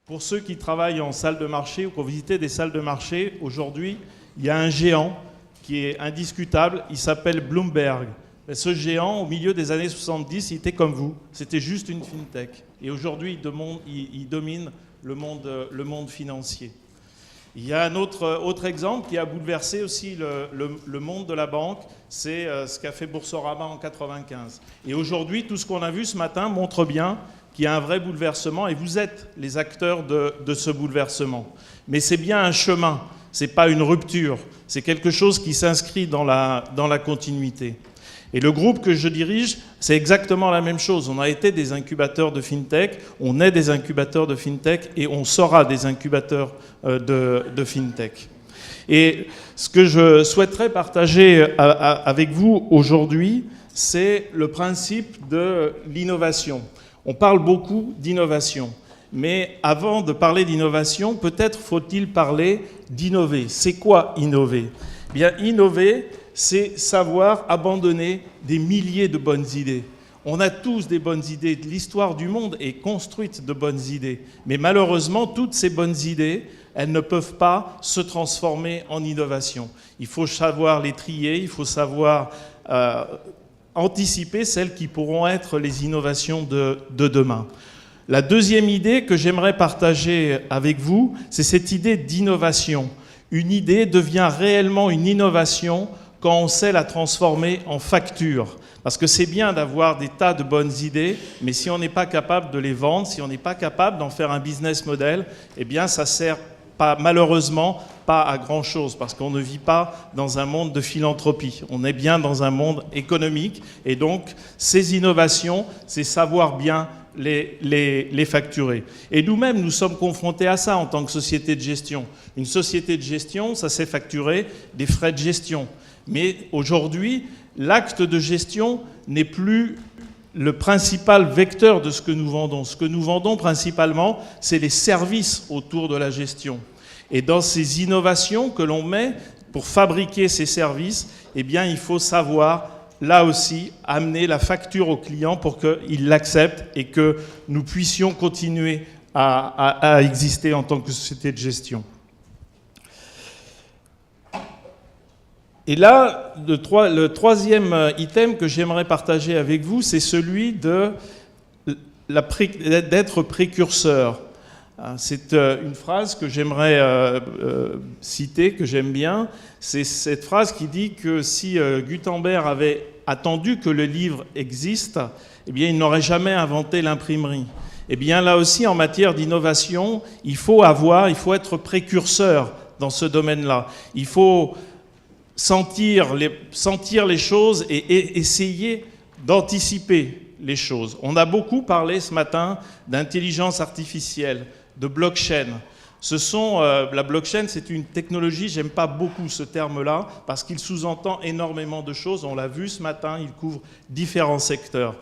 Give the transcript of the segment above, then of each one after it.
Pour ceux qui travaillent en salle de marché ou qui ont visité des salles de marché, aujourd'hui, il y a un géant qui est indiscutable, il s'appelle Bloomberg. Mais ce géant, au milieu des années 70, il était comme vous, c'était juste une fintech. Et aujourd'hui, il domine le monde financier. Il y a un autre exemple qui a bouleversé aussi le monde de la banque, c'est ce qu'a fait Boursorama en 1995. Et aujourd'hui, tout ce qu'on a vu ce matin montre bien qu'il y a un vrai bouleversement, et vous êtes les acteurs de ce bouleversement. Mais c'est bien un chemin, ce n'est pas une rupture, c'est quelque chose qui s'inscrit dans la continuité. Et le groupe que je dirige, c'est exactement la même chose. On a été des incubateurs de FinTech, on est des incubateurs de FinTech et on sera des incubateurs de FinTech. Et ce que je souhaiterais partager avec vous aujourd'hui, c'est le principe de l'innovation. On parle beaucoup d'innovation, mais avant de parler d'innovation, peut-être faut-il parler d'innover. C'est quoi innover ? Eh bien, innover, c'est savoir abandonner des milliers de bonnes idées. On a tous des bonnes idées. L'histoire du monde est construite de bonnes idées. Mais malheureusement, toutes ces bonnes idées, elles ne peuvent pas se transformer en innovation. Il faut savoir les trier, il faut savoir anticiper celles qui pourront être les innovations de demain. La deuxième idée que j'aimerais partager avec vous, c'est cette idée d'innovation. Une idée devient réellement une innovation quand on sait la transformer en facture. Parce que c'est bien d'avoir des tas de bonnes idées, mais si on n'est pas capable de les vendre, si on n'est pas capable d'en faire un business model, eh bien ça sert malheureusement pas à grand-chose, parce qu'on ne vit pas dans un monde de philanthropie. On est bien dans un monde économique, et donc ces innovations, c'est savoir bien les facturer. Et nous-mêmes, nous sommes confrontés à ça en tant que société de gestion. Une société de gestion, ça sait facturer des frais de gestion. Mais aujourd'hui, l'acte de gestion n'est plus le principal vecteur de ce que nous vendons. Ce que nous vendons principalement, c'est les services autour de la gestion. Et dans ces innovations que l'on met pour fabriquer ces services, eh bien, il faut savoir, là aussi, amener la facture au client pour qu'il l'accepte et que nous puissions continuer à exister en tant que société de gestion. Et là, le troisième item que j'aimerais partager avec vous, c'est celui d'être précurseur. C'est une phrase que j'aimerais citer, que j'aime bien. C'est cette phrase qui dit que si Gutenberg avait attendu que le livre existe, eh bien, il n'aurait jamais inventé l'imprimerie. Eh bien, là aussi, en matière d'innovation, il faut être précurseur dans ce domaine-là. Il faut sentir les choses et essayer d'anticiper les choses. On a beaucoup parlé ce matin d'intelligence artificielle, de blockchain. La blockchain, c'est une technologie, j'aime pas beaucoup ce terme-là, parce qu'il sous-entend énormément de choses. On l'a vu ce matin, il couvre différents secteurs.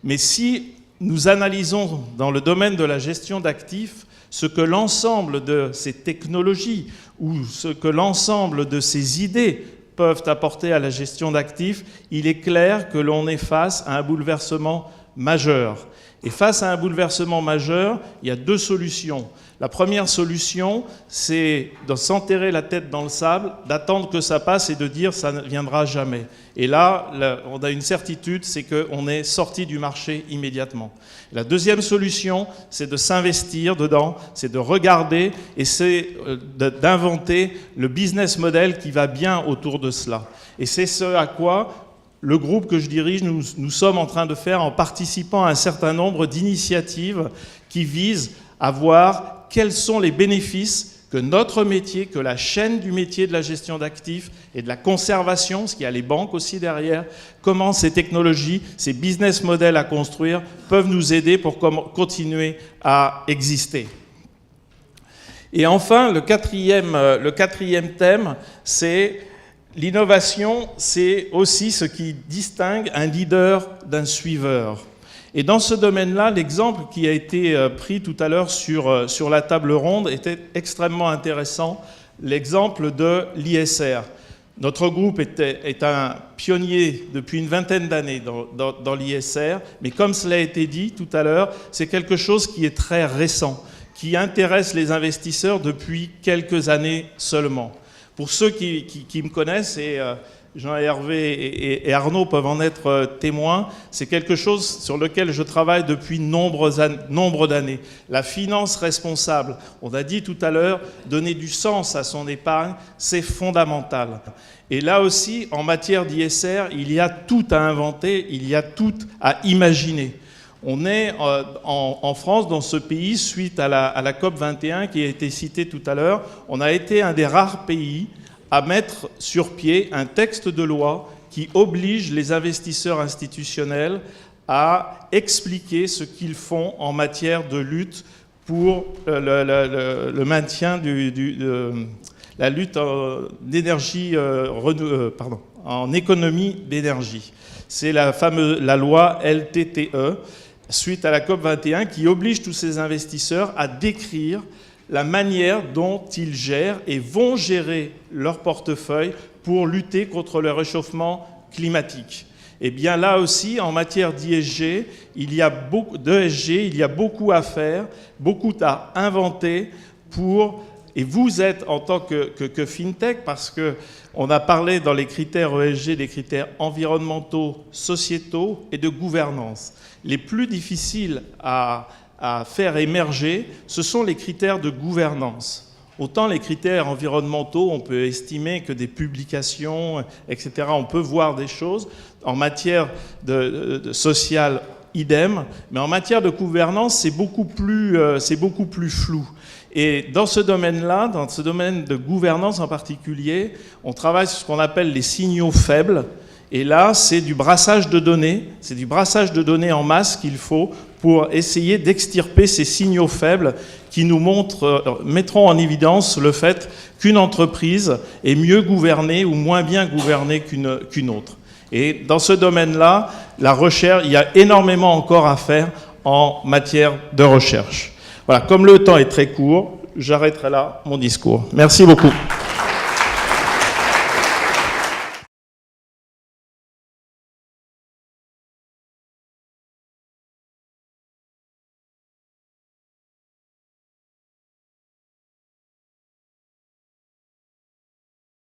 Mais si nous analysons dans le domaine de la gestion d'actifs, ce que l'ensemble de ces technologies ou ce que l'ensemble de ces idées peuvent apporter à la gestion d'actifs, il est clair que l'on est face à un bouleversement majeur. Et face à un bouleversement majeur, il y a deux solutions. La première solution, c'est de s'enterrer la tête dans le sable, d'attendre que ça passe et de dire ça ne viendra jamais. Et là, on a une certitude, c'est qu'on est sorti du marché immédiatement. La deuxième solution, c'est de s'investir dedans, c'est de regarder et c'est d'inventer le business model qui va bien autour de cela. Et c'est ce à quoi le groupe que je dirige, nous sommes en train de faire en participant à un certain nombre d'initiatives qui visent à voir quels sont les bénéfices que notre métier, que la chaîne du métier de la gestion d'actifs et de la conservation, parce qu'il y a les banques aussi derrière, comment ces technologies, ces business models à construire peuvent nous aider pour continuer à exister. Et enfin, le quatrième thème, c'est l'innovation, c'est aussi ce qui distingue un leader d'un suiveur. Et dans ce domaine-là, l'exemple qui a été pris tout à l'heure sur la table ronde était extrêmement intéressant, l'exemple de l'ISR. Notre groupe est un pionnier depuis une vingtaine d'années dans l'ISR, mais comme cela a été dit tout à l'heure, c'est quelque chose qui est très récent, qui intéresse les investisseurs depuis quelques années seulement. Pour ceux qui me connaissent, et Jean-Hervé et Arnaud peuvent en être témoins, c'est quelque chose sur lequel je travaille depuis nombre d'années. La finance responsable, on a dit tout à l'heure, donner du sens à son épargne, c'est fondamental. Et là aussi, en matière d'ISR, il y a tout à inventer, il y a tout à imaginer. On est en France, dans ce pays, suite à la COP21 qui a été citée tout à l'heure, on a été un des rares pays à mettre sur pied un texte de loi qui oblige les investisseurs institutionnels à expliquer ce qu'ils font en matière de lutte pour le maintien la lutte d'énergie, en économie d'énergie. C'est la loi LTTE, suite à la COP21, qui oblige tous ces investisseurs à décrire la manière dont ils gèrent et vont gérer leur portefeuille pour lutter contre le réchauffement climatique. Et bien là aussi, en matière d'ESG, il y a beaucoup à faire, beaucoup à inventer pour... Et vous êtes, en tant que FinTech, parce qu'on a parlé dans les critères ESG des critères environnementaux, sociétaux et de gouvernance. Les plus difficiles à faire émerger, ce sont les critères de gouvernance. Autant les critères environnementaux, on peut estimer que des publications, etc., on peut voir des choses. En matière de social, idem. Mais en matière de gouvernance, c'est beaucoup plus flou. Et dans ce domaine-là, dans ce domaine de gouvernance en particulier, on travaille sur ce qu'on appelle les signaux faibles. Et là, c'est du brassage de données. C'est du brassage de données en masse qu'il faut pour essayer d'extirper ces signaux faibles qui nous mettront en évidence le fait qu'une entreprise est mieux gouvernée ou moins bien gouvernée qu'une autre. Et dans ce domaine-là, la recherche, il y a énormément encore à faire en matière de recherche. Voilà, comme le temps est très court, j'arrêterai là mon discours. Merci beaucoup.